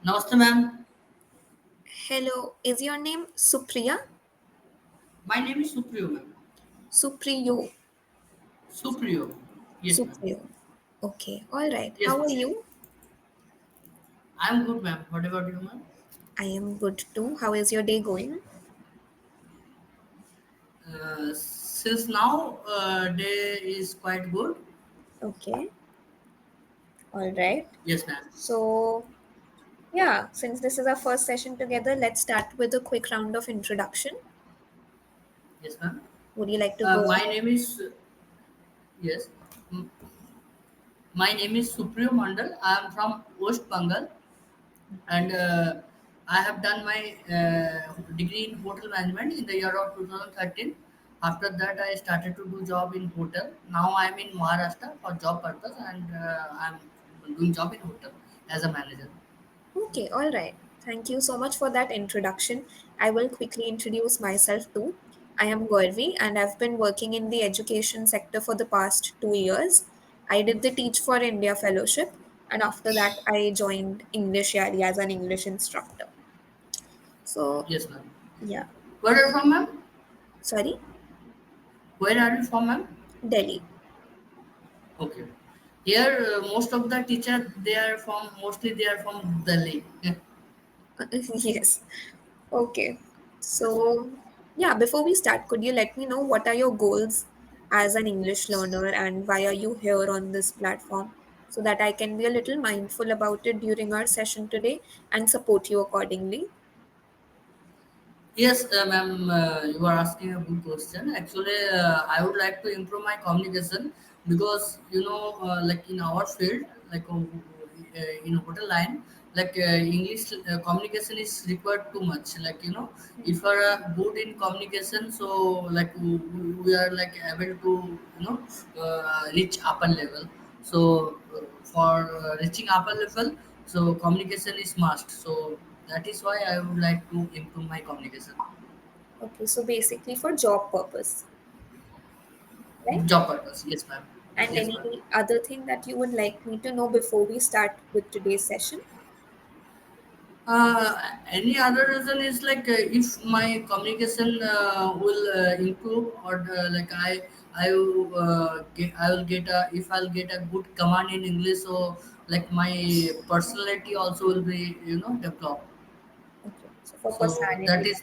Namaste, ma'am. Hello, is your name Supriya? My name is Supriyo, ma'am. Supriyo. Supriyo. Yes, ma'am. Supriyo. Okay, all right. Yes, How are ma'am. you? I'm good, ma'am. What about you, ma'am? I am good too. How is your day going? Since now, day is quite good. Okay, all right. Yes, ma'am. So, yeah, since this is our first session together, let's start with a quick round of introduction. Yes, ma'am. Would you like to go My ahead? name is yes. M- My name is Supriyo Mandal. I am from West Bengal, and I have done my degree in hotel management in the year of 2013. After that, I started to do job in hotel. Now I am in Maharashtra for job purpose, and I'm doing job in hotel as a manager. Okay, all right. Thank you so much for that introduction. I will quickly introduce myself too. I am Gauravi and I've been working in the education sector for the past 2 years. I did the Teach for India fellowship and after that I joined English Yari as an English instructor. So, Yes, ma'am. yeah, Where are you from, ma'am? sorry, Where are you from, ma'am? Delhi. Okay. Here, most of the teacher they are from Delhi. Yes. Okay. Yes. So, yeah, before we start, could you let me know what are your goals as an English learner and why are you here on this platform so that I can be a little mindful about it during our session today and support you accordingly? Yes, ma'am, you are asking a good question. Actually, I would like to improve my communication because like in our field, like in hotel line, like English communication is required too much. Like if you are good in communication, so like we are like able to reach upper level. So for reaching upper level, so communication is must. So that is why I would like to improve my communication. Okay, so basically for job purpose, right? Job purpose. Yes, ma'am. And Yes, ma'am. any other thing that you would like me to know before we start with today's session? Any other reason is like if my communication will improve or I will get a if I'll get a good command in English, so like my personality also will be developed. Okay, so for So that personality. is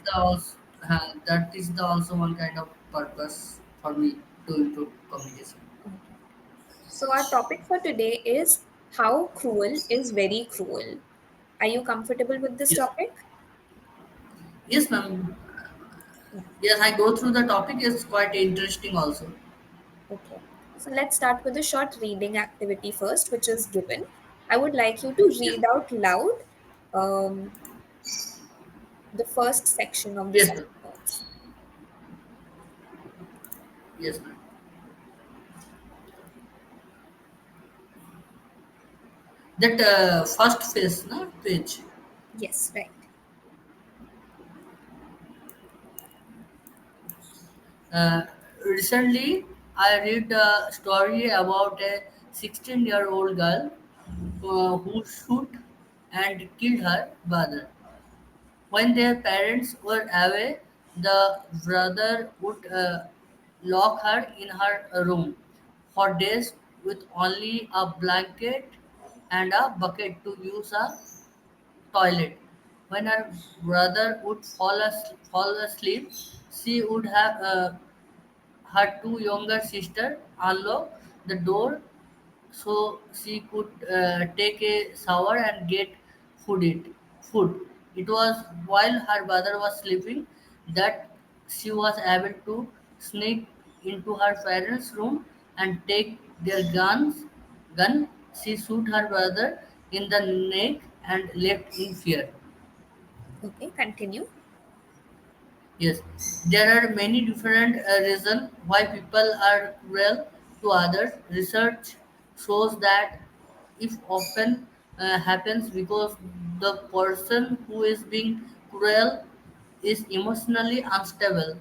that is the also one kind of purpose for me to improve communication. Okay. So our topic for today is how cruel is very cruel. Are you comfortable with this Yes, topic? yes, ma'am. Yeah. Yes, I go through the topic. It's quite interesting also. Okay. So let's start with a short reading activity first, which is given. I would like you to Yes, read out loud um, the first section of the yes, ma'am. session notes. Yes, ma'am. That first phase, na page. Yes, right. Uh, Recently, I read a story about a 16-year-old girl who shot and killed her brother. When their parents were away, the brother would lock her in her room for days with only a blanket and a bucket to use a toilet. When her brother would fall asleep, she would have her two younger sisters unlock the door so she could take a shower and get food. Food. It was while her brother was sleeping that she was able to sneak into her parents' room and take their gun. She shoot her brother in the neck and left in fear. Okay, continue. Yes, there are many different reasons why people are cruel to others. Research shows that if often happens because the person who is being cruel is emotionally unstable.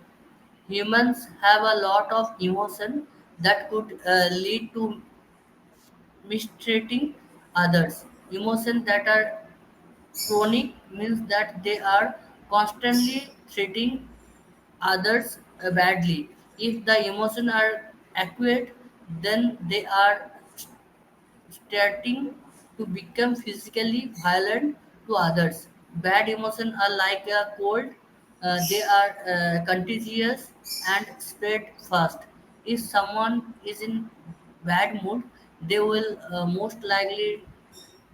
Humans have a lot of emotion that could lead to mistreating others. Emotions that are Chronic means that they are constantly treating others badly. If the emotions are acute, then they are starting to become physically violent to others. Bad emotions are like a cold, they are contagious and spread fast. If someone is in bad mood, they will most likely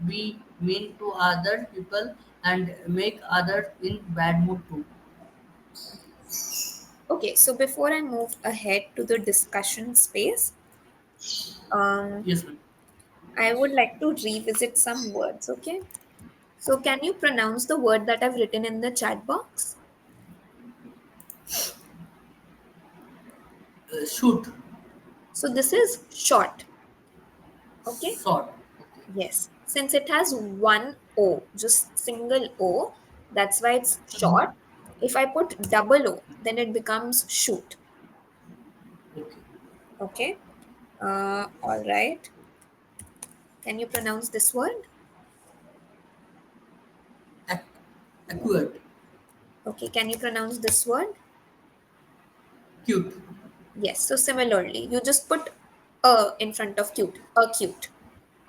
be mean to other people and make others in bad mood too. Okay, so before I move ahead to the discussion space, um, Yes, ma'am. I would like to revisit some words, okay? So, can you pronounce the word that I've written in the chat box? Shoot, So, this is short, okay? short. Okay. Yes. Since it has one O, just single O, that's why it's short. If I put double O, then it becomes shoot, Okay. okay? All right. Can you pronounce this word? Ac- Accurate. Okay, can you pronounce this word? Cute. Yes, so similarly, you just put a in front of cute, acute.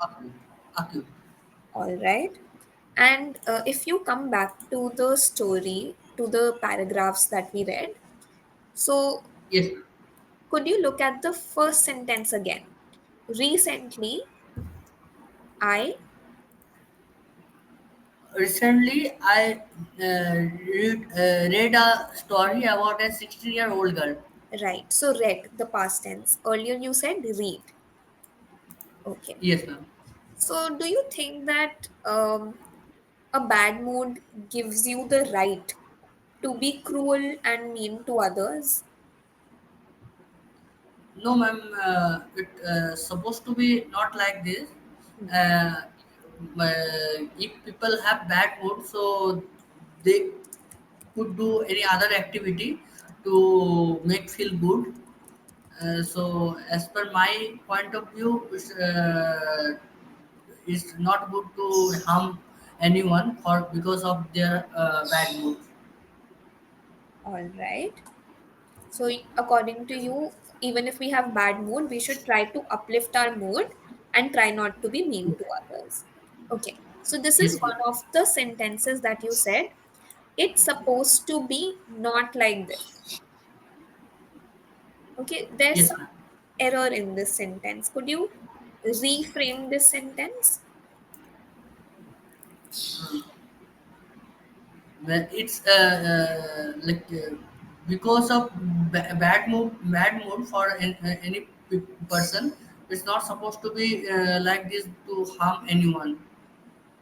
Acute. Acute. All right. And if you come back to the story, to the paragraphs that we read, so Yes. could you look at the first sentence again? Recently, I, Recently, I read a story about a 16-year-old girl. right, so read the past tense. Earlier you said read. Okay. Yes, ma'am. So do you think that a bad mood gives you the right to be cruel and mean to others? No, ma'am. It supposed to be not like this. Hmm. Uh, if people have bad mood, so they could do any other activity to make feel good. So, as per my point of view, it's not good to harm anyone for because of their bad mood. All right. So, according to you, even if we have bad mood, we should try to uplift our mood and try not to be mean to others. Okay. So, this is Yes, ma'am. one of the sentences that you said. It's supposed to be not like this. Okay. There's Yes, some ma'am. error in this sentence. Could you reframe this sentence? Well, it's like because of bad mood for any person. It's not supposed to be like this to harm anyone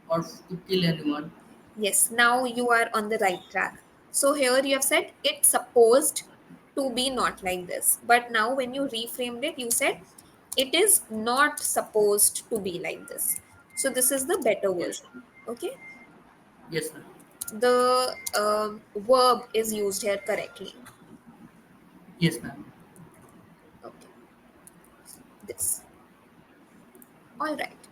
or to kill anyone. Yes, now you are on the right track. So here you have said it's supposed to be not like this. But now when you reframed it, you said it is not supposed to be like this. So this is the better Yes, version. Okay. yes, ma'am. The verb is used here correctly. Yes, ma'am. Okay. This. All right.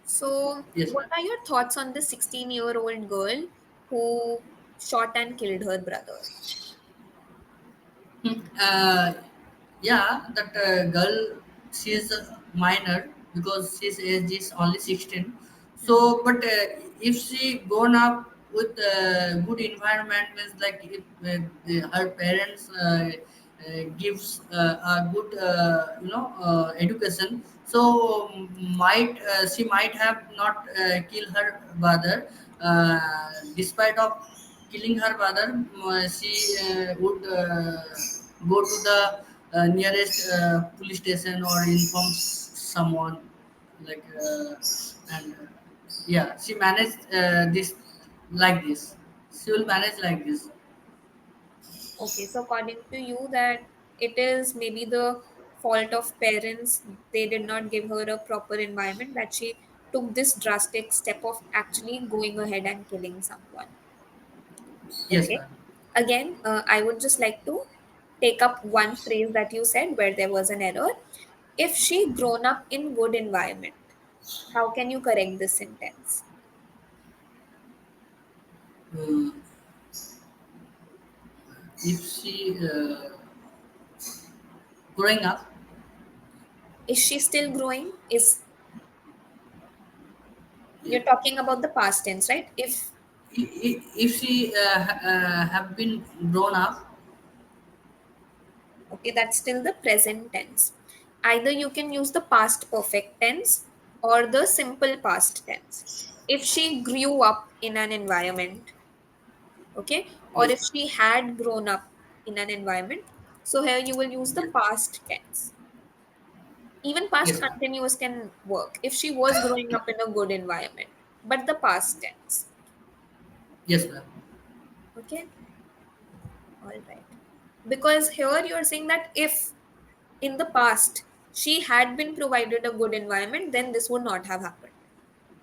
So Yes, what ma'am. are your thoughts on the 16-year-old girl who shot and killed her brother? Hmm. Yeah, that girl, she's a minor because his age is only 16. So, but if she grown up with good environment, means like if her parents gives a good, education, so might she might have not kill her brother, despite of killing her brother, she would go to the nearest police station or inform someone like and yeah, she managed this like this. She will manage like this. Okay, so according to you, that it is maybe the fault of parents, they did not give her a proper environment, that she took this drastic step of actually going ahead and killing someone. Yes, Okay. ma'am. Again, I would just like to take up one phrase that you said where there was an error. If she grown up in good environment, how can you correct this sentence? uh, if she growing up, Is she still growing? Is You're talking about the past tense, right? if she have been grown up. Okay, that's still the present tense. Either you can use the past perfect tense or the simple past tense. If she grew up in an environment, okay, or Yes, if she had grown up in an environment, so here you will use the yes, past tense. Even past yes, ma'am. continuous can work if she was growing up in a good environment, but the past tense. Yes, ma'am. Okay, all right. Because here you're saying that if in the past she had been provided a good environment, then this would not have happened.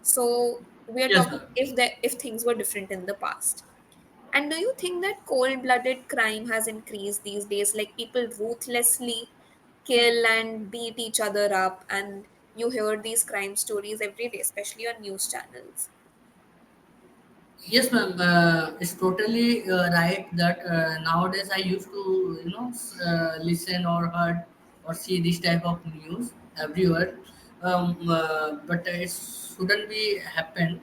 So we are Yes, talking ma'am. if things were different in the past. And do you think that cold-blooded crime has increased these days? Like people ruthlessly kill and beat each other up, and you hear these crime stories every day, especially on news channels. Yes, ma'am. It's totally right that nowadays I used to, listen or heard or see this type of news everywhere. But it shouldn't be happen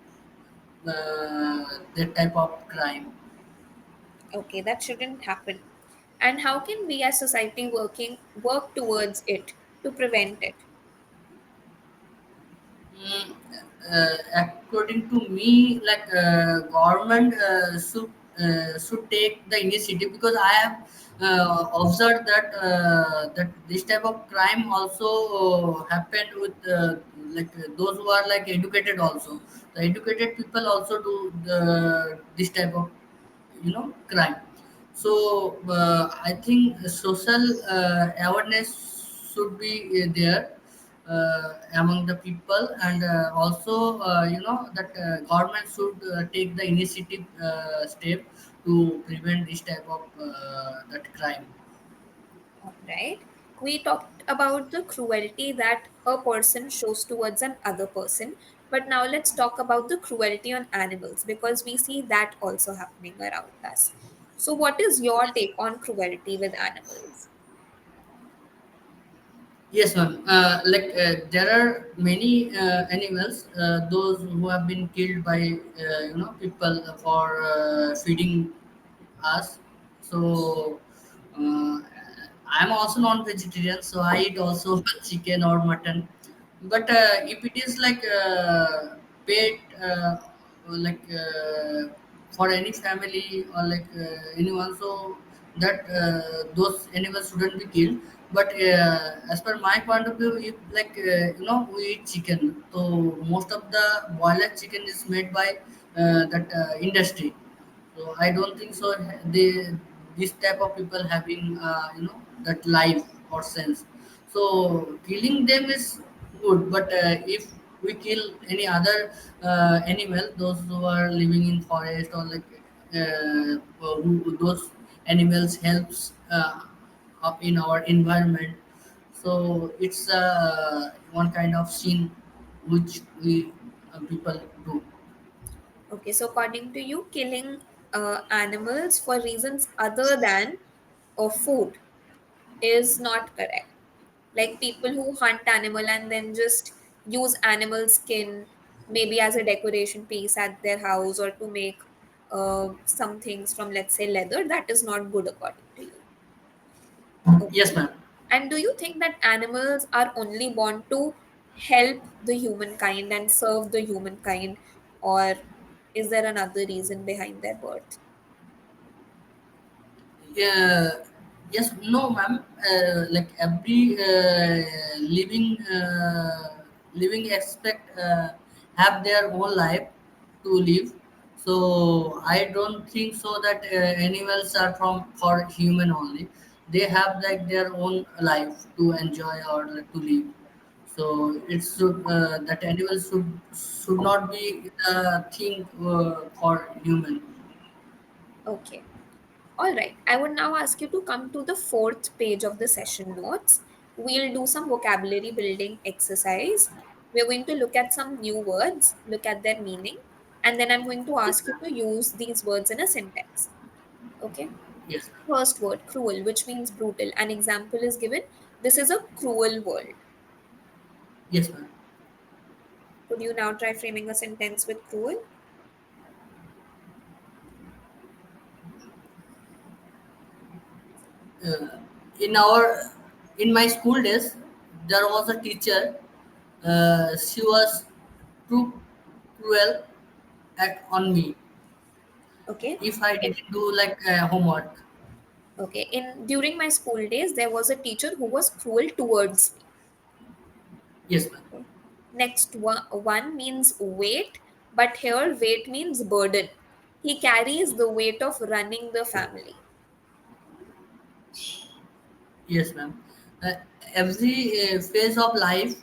that type of crime. Okay, that shouldn't happen. And how can we as society work towards it to prevent it? Mm, According to me, like government should take the initiative because I have observed that this type of crime also happened with those who are like educated also. The educated people also do this type of crime. So I think social awareness should be there among the people, and also that government should take the initiative step to prevent this type of that crime. All right. We talked about the cruelty that a person shows towards an other person, but now let's talk about the cruelty on animals because we see that also happening around us. So, what is your take on cruelty with animals? Yes, ma'am. There are many animals, those who have been killed by people for feeding us. So I'm also non-vegetarian, so I eat also chicken or mutton. But if it is like pet, like for any family or like anyone, so that those animals shouldn't be killed. But as per my point of view, if like we eat chicken, so most of the boiler chicken is made by that industry. So I don't think so. They this type of people having that life or sense. So killing them is good, but if we kill any other animal, those who are living in forest or like those animals helps up in our environment. So it's one kind of sin which we people do. Okay, so according to you, killing animals for reasons other than food is not correct. Like people who hunt animal and then just use animal skin maybe as a decoration piece at their house or to make some things from, let's say, leather, that is not good according to you. Yes, Okay. ma'am. And do you think that animals are only born to help the humankind and serve the humankind, or is there another reason behind their birth? Yeah, yes, no, ma'am. Like every living aspect have their own life to live. So I don't think so that animals are from for human only. They have like their own life to enjoy or like, to live. So it's that animals should not be the thing for human. Okay. All right. I would now ask you to come to the fourth page of the session notes. We'll do some vocabulary building exercise. We're going to look at some new words, look at their meaning. And then I'm going to Yes, ask you ma'am. to use these words in a sentence. Okay. Yes, ma'am. First word, cruel, which means brutal. An example is given. This is a cruel world. Yes, ma'am. Could you now try framing a sentence with cruel? Uh, in our in my school days, there was a teacher. She was too cruel on me Okay. if I didn't do like homework. Okay. In during my school days, there was a teacher who was cruel towards me. Yes, ma'am. Okay. Next one means weight, but here weight means burden. He carries the weight of running the family. Yes, ma'am. Uh, every phase of life,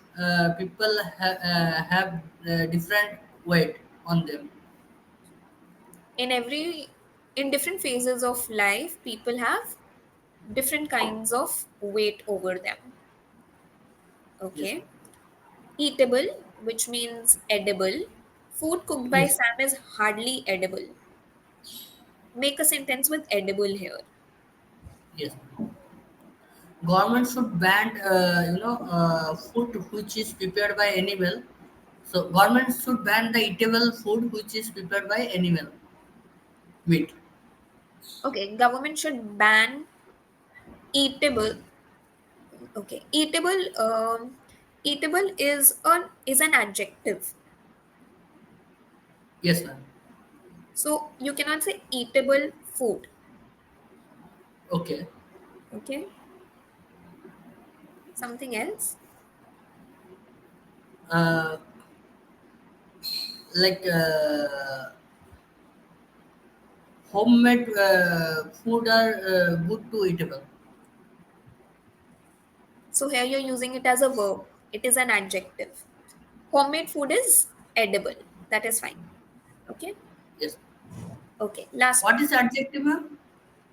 people have different weight on them. In every in different phases of life, people have different kinds of weight over them. Yes, Okay. ma'am. Eatable, which means edible. Food cooked by Yes, Sam is hardly edible. Make a sentence with edible here. yes. Government should ban, food which is prepared by animal. So government should ban the eatable food which is prepared by animal meat. Okay, government should ban eatable. Okay, eatable is an adjective. Yes, ma'am. So you cannot say eatable food. Okay. Okay, something else. Uh, like homemade food are good to eatable. So here you're using it as a verb. It is an adjective. Homemade food is edible. That is fine. Okay. Yes. Okay. Last What one. is adjective, ma'am?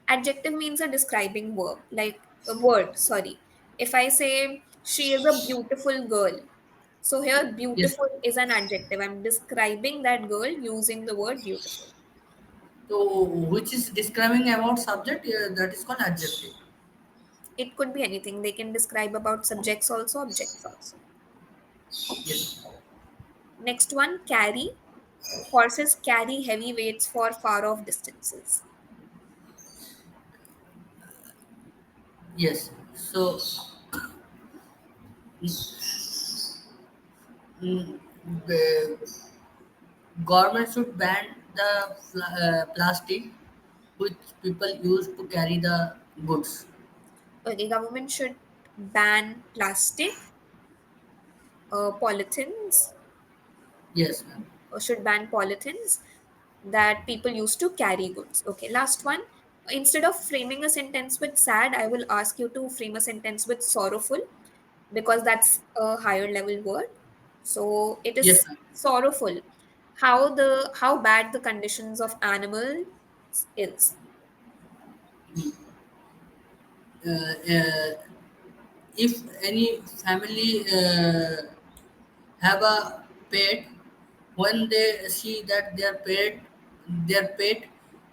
Adjective means a describing verb, like a word. Sorry. If I say she is a beautiful girl, so here Yes. beautiful is an adjective. I'm describing that girl using the word beautiful. So which is describing about subject, that is called adjective. It could be anything. They can describe about subjects also, objects also. Yes. Next one, carry. Horses carry heavy weights for far off distances. Yes. So mm, the government should ban the plastic which people use to carry the goods. Okay, government should ban plastic, polythenes, Yes, ma'am. or should ban polythenes that people use to carry goods. Okay, last one. Instead of framing a sentence with sad, I will ask you to frame a sentence with sorrowful because that's a higher level word. So it Yes, is ma'am. sorrowful. How bad the conditions of animals is. Uh, uh, if any family have a pet, when they see that their pet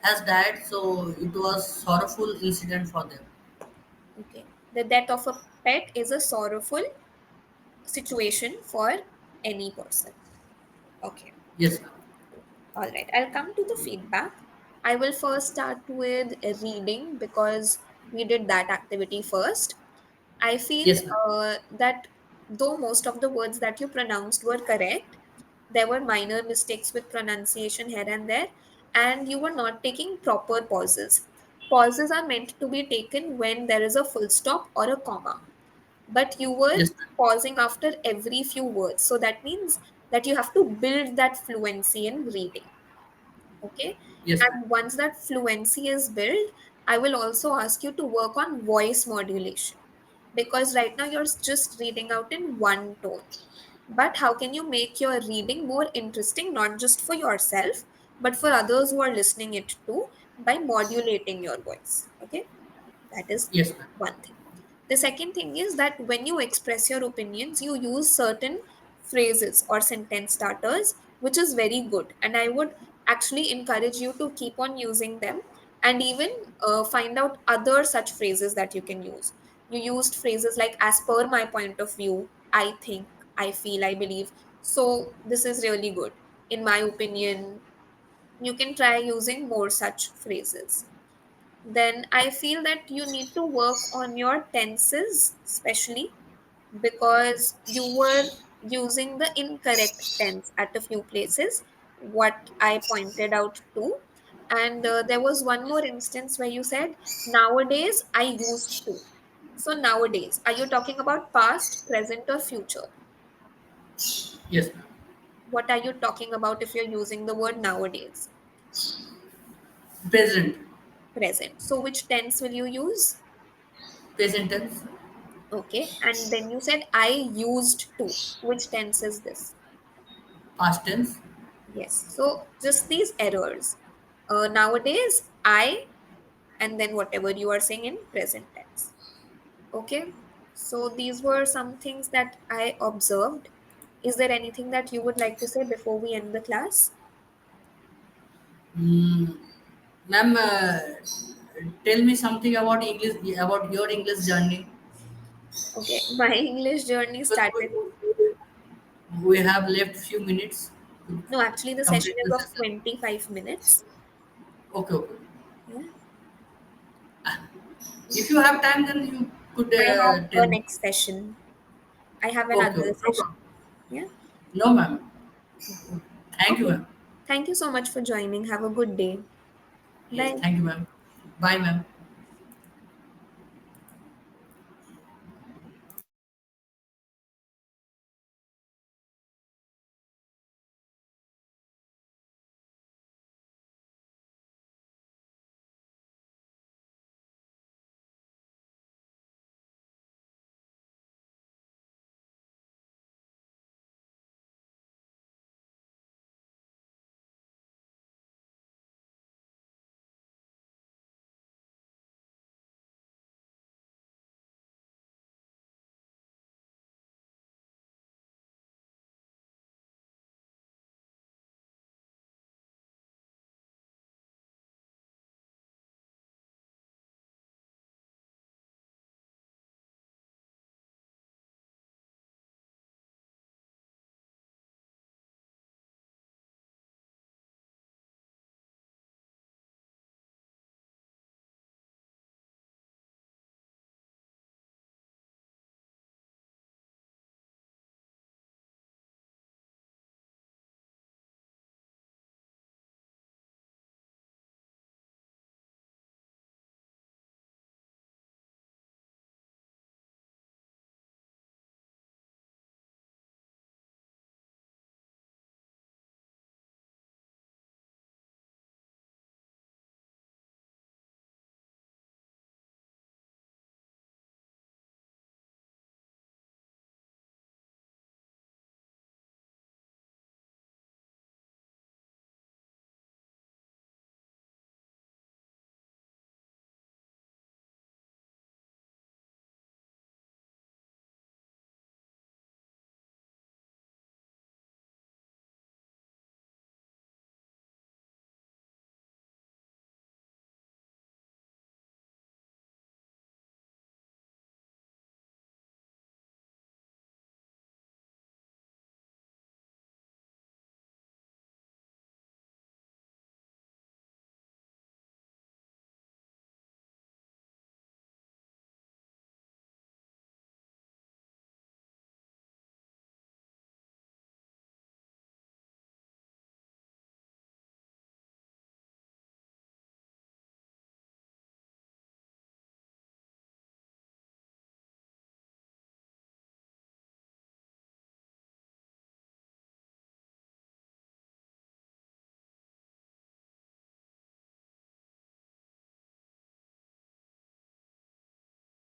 has died, so it was sorrowful incident for them. Okay. The death of a pet is a sorrowful situation for any person. Okay. Yes, ma'am. All right, I'll come to the feedback. I will first start with reading because we did that activity first. I feel Yes, ma'am. that though most of the words that you pronounced were correct, there were minor mistakes with pronunciation here and there, and you were not taking proper pauses. Pauses are meant to be taken when there is a full stop or a comma, but you were Yes, ma'am. pausing after every few words. So that means that you have to build that fluency in reading. Okay. Yes, ma'am. And once that fluency is built, I will also ask you to work on voice modulation because right now you're just reading out in one tone. But how can you make your reading more interesting, not just for yourself, but for others who are listening it too, by modulating your voice? Okay. That is Yes, ma'am. one thing. The second thing is that when you express your opinions, you use certain phrases or sentence starters which is very good. And I would actually encourage you to keep on using them, and even find out other such phrases that you can use. You used phrases like as per my point of view, I think, I feel, I believe. So this is really good. In my opinion, you can try using more such phrases. Then I feel that you need to work on your tenses, especially because you were using the incorrect tense at a few places, what I pointed out to. And there was one more instance where you said, nowadays I used to. So, nowadays, are you talking about past, present, or future? Yes, ma'am. What are you talking about if you're using the word nowadays? Present. Present. So, which tense will you use? Present tense. Okay. And then you said, I used to. Which tense is this? Past tense. Yes. So just these errors. Nowadays, I, and then whatever you are saying in present tense. Okay. So these were some things that I observed. Is there anything that you would like to say before we end the class? Mm, ma'am, tell me something about English, about your English journey. Okay. My English journey Because started. we have left few minutes to No, actually, the session complete is the of session. 25 minutes. Okay, okay. Yeah. If you have time, then you could I have tell a me. next session. I have Okay, another okay. No session. problem. Yeah. No, ma'am. Thank you, Okay. ma'am. Thank you so much for joining. Have a good day. Yes, Bye. thank you, ma'am. Bye, ma'am.